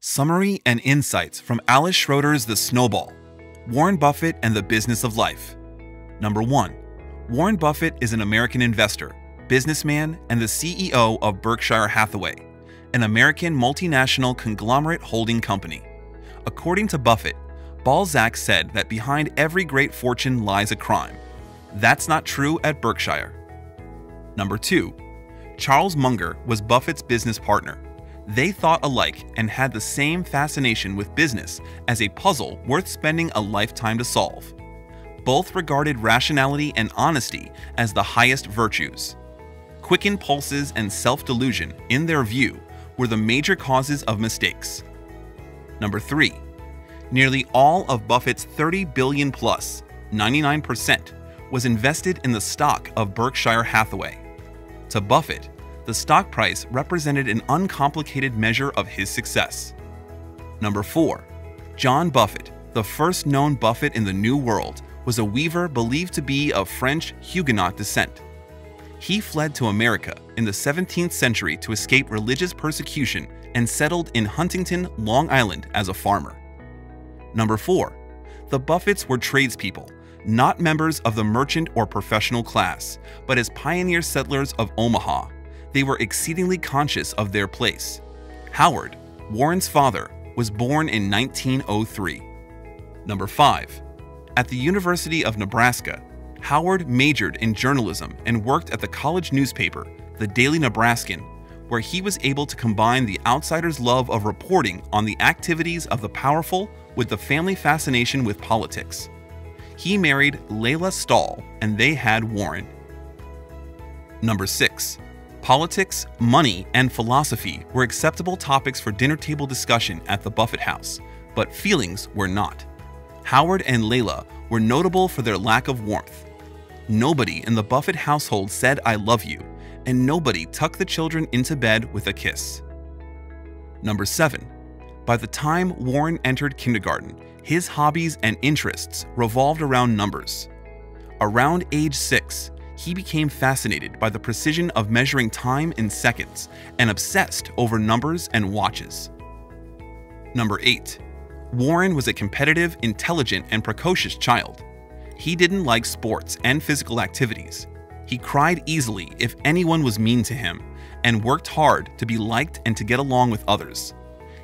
Summary and insights from Alice Schroeder's The Snowball, Warren Buffett and the Business of Life. Number 1. Warren Buffett is an American investor, businessman, and the CEO of Berkshire Hathaway, an American multinational conglomerate holding company. According to Buffett, Balzac said that behind every great fortune lies a crime. That's not true at Berkshire. Number 2. Charles Munger was Buffett's business partner. They thought alike and had the same fascination with business as a puzzle worth spending a lifetime to solve. Both regarded rationality and honesty as the highest virtues. Quick impulses and self-delusion, in their view, were the major causes of mistakes. Number 3. Nearly all of Buffett's $30 billion plus, 99%, was invested in the stock of Berkshire Hathaway. To Buffett, the stock price represented an uncomplicated measure of his success. Number 4. John Buffett, the first known Buffett in the New World, was a weaver believed to be of French Huguenot descent. He fled to America in the 17th century to escape religious persecution and settled in Huntington, Long Island as a farmer. Number 4. The Buffetts were tradespeople, not members of the merchant or professional class, but as pioneer settlers of Omaha. They were exceedingly conscious of their place. Howard, Warren's father, was born in 1903. Number 5. At the University of Nebraska, Howard majored in journalism and worked at the college newspaper, the Daily Nebraskan, where he was able to combine the outsider's love of reporting on the activities of the powerful with the family fascination with politics. He married Layla Stahl, and they had Warren. Number 6. Politics, money, and philosophy were acceptable topics for dinner table discussion at the Buffett house, but feelings were not. Howard and Layla were notable for their lack of warmth. Nobody in the Buffett household said "I love you," and nobody tucked the children into bed with a kiss. Number 7. By the time Warren entered kindergarten, his hobbies and interests revolved around numbers. Around age 6, he became fascinated by the precision of measuring time in seconds and obsessed over numbers and watches. Number 8. Warren was a competitive, intelligent, and precocious child. He didn't like sports and physical activities. He cried easily if anyone was mean to him, and worked hard to be liked and to get along with others.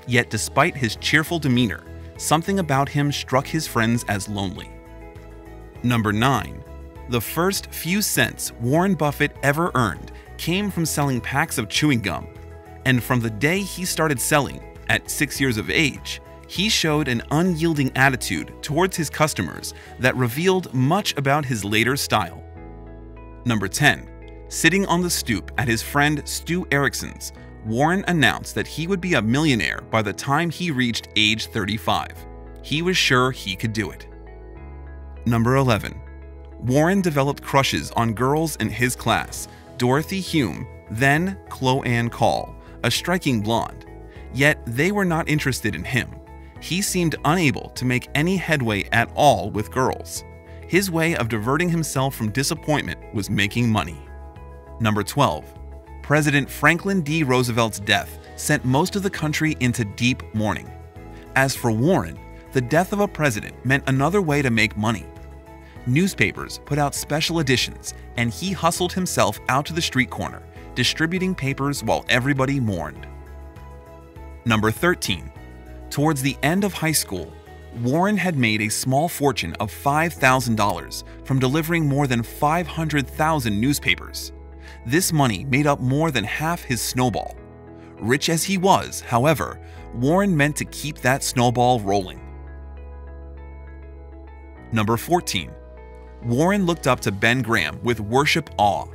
Yet despite his cheerful demeanor, something about him struck his friends as lonely. Number 9. The first few cents Warren Buffett ever earned came from selling packs of chewing gum, and from the day he started selling, at 6 years of age, he showed an unyielding attitude towards his customers that revealed much about his later style. Number 10. Sitting on the stoop at his friend Stu Erickson's, Warren announced that he would be a millionaire by the time he reached age 35. He was sure he could do it. Number 11. Warren developed crushes on girls in his class, Dorothy Hume, then Chloe Ann Call, a striking blonde. Yet they were not interested in him. He seemed unable to make any headway at all with girls. His way of diverting himself from disappointment was making money. Number 12. President Franklin D. Roosevelt's death sent most of the country into deep mourning. As for Warren, the death of a president meant another way to make money. Newspapers put out special editions, and he hustled himself out to the street corner, distributing papers while everybody mourned. Number 13. Towards the end of high school, Warren had made a small fortune of $5,000 from delivering more than 500,000 newspapers. This money made up more than half his snowball. Rich as he was, however, Warren meant to keep that snowball rolling. Number 14. Warren looked up to Ben Graham with worship awe.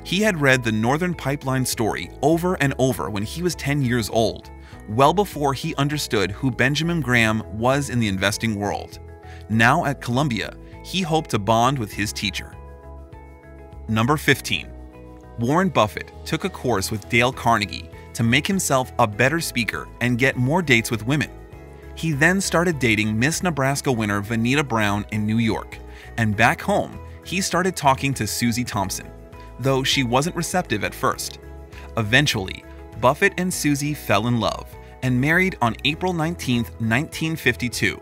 He had read the Northern Pipeline story over and over when he was 10 years old, well before he understood who Benjamin Graham was in the investing world. Now at Columbia, he hoped to bond with his teacher. Number 15. Warren Buffett took a course with Dale Carnegie to make himself a better speaker and get more dates with women. He then started dating Miss Nebraska winner Vanita Brown in New York, and back home, he started talking to Susie Thompson, though she wasn't receptive at first. Eventually, Buffett and Susie fell in love, and married on April 19, 1952.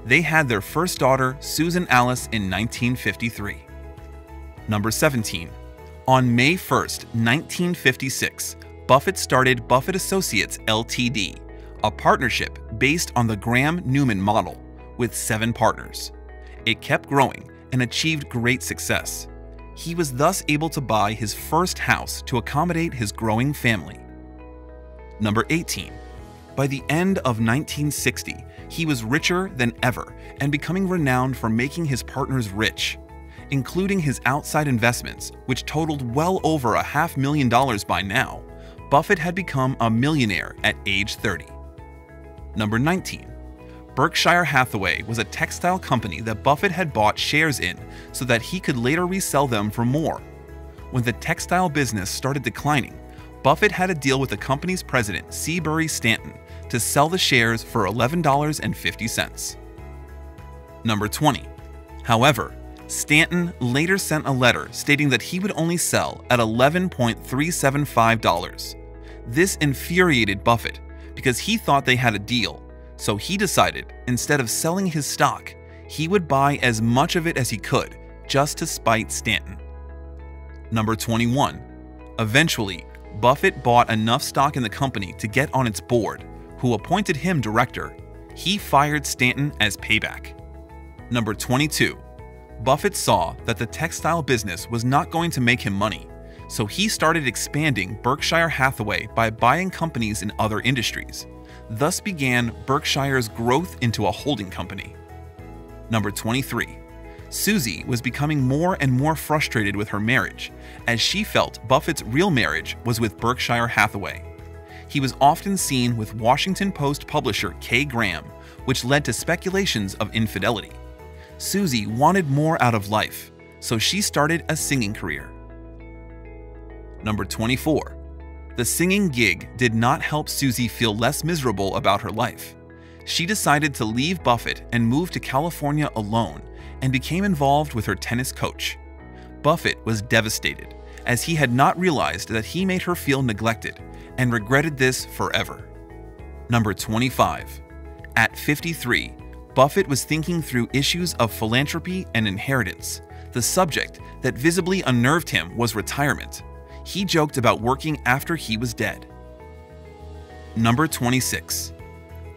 They had their first daughter, Susan Alice, in 1953. Number 17. On May 1, 1956, Buffett started Buffett Associates Ltd., a partnership based on the Graham-Newman model, with 7 partners. It kept growing and achieved great success. He was thus able to buy his first house to accommodate his growing family. Number 18. By the end of 1960, he was richer than ever and becoming renowned for making his partners rich, including his outside investments, which totaled well over $500,000 by now. Buffett had become a millionaire at age 30. Number 19. Berkshire Hathaway was a textile company that Buffett had bought shares in so that he could later resell them for more. When the textile business started declining, Buffett had a deal with the company's president, Seabury Stanton, to sell the shares for $11.50. Number 20. However, Stanton later sent a letter stating that he would only sell at $11.375. This infuriated Buffett because he thought they had a deal, so he decided, instead of selling his stock, he would buy as much of it as he could, just to spite Stanton. Number 21. Eventually, Buffett bought enough stock in the company to get on its board, who appointed him director. He fired Stanton as payback. Number 22. Buffett saw that the textile business was not going to make him money, so he started expanding Berkshire Hathaway by buying companies in other industries. Thus began Berkshire's growth into a holding company. Number 23. Susie was becoming more and more frustrated with her marriage, as she felt Buffett's real marriage was with Berkshire Hathaway. He was often seen with Washington Post publisher Kay Graham, which led to speculations of infidelity. Susie wanted more out of life, so she started a singing career. Number 24. The singing gig did not help Susie feel less miserable about her life. She decided to leave Buffett and move to California alone and became involved with her tennis coach. Buffett was devastated, as he had not realized that he made her feel neglected and regretted this forever. Number 25. At 53, Buffett was thinking through issues of philanthropy and inheritance. The subject that visibly unnerved him was retirement. He joked about working after he was dead. Number 26.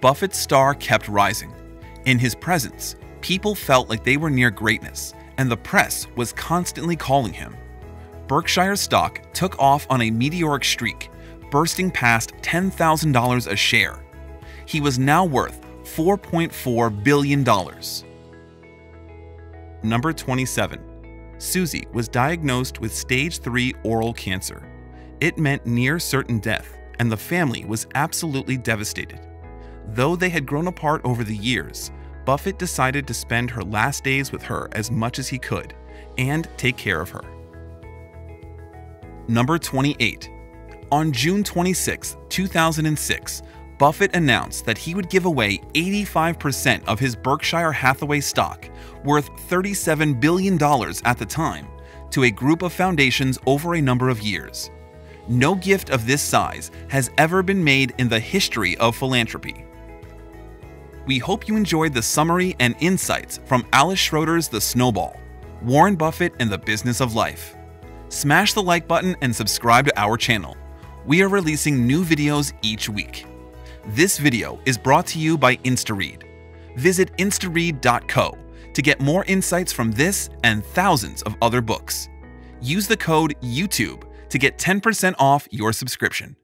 Buffett's star kept rising. In his presence, people felt like they were near greatness, and the press was constantly calling him. Berkshire stock took off on a meteoric streak, bursting past $10,000 a share. He was now worth $4.4 billion. Number 27. Susie was diagnosed with stage 3 oral cancer. It meant near certain death, and the family was absolutely devastated. Though they had grown apart over the years, Buffett decided to spend her last days with her as much as he could and take care of her. Number 28. On June 26, 2006, Buffett announced that he would give away 85% of his Berkshire Hathaway stock, worth $37 billion at the time, to a group of foundations over a number of years. No gift of this size has ever been made in the history of philanthropy. We hope you enjoyed the summary and insights from Alice Schroeder's The Snowball, Warren Buffett and the Business of Life. Smash the like button and subscribe to our channel. We are releasing new videos each week. This video is brought to you by InstaRead. Visit instaread.co to get more insights from this and thousands of other books. Use the code YouTube to get 10% off your subscription.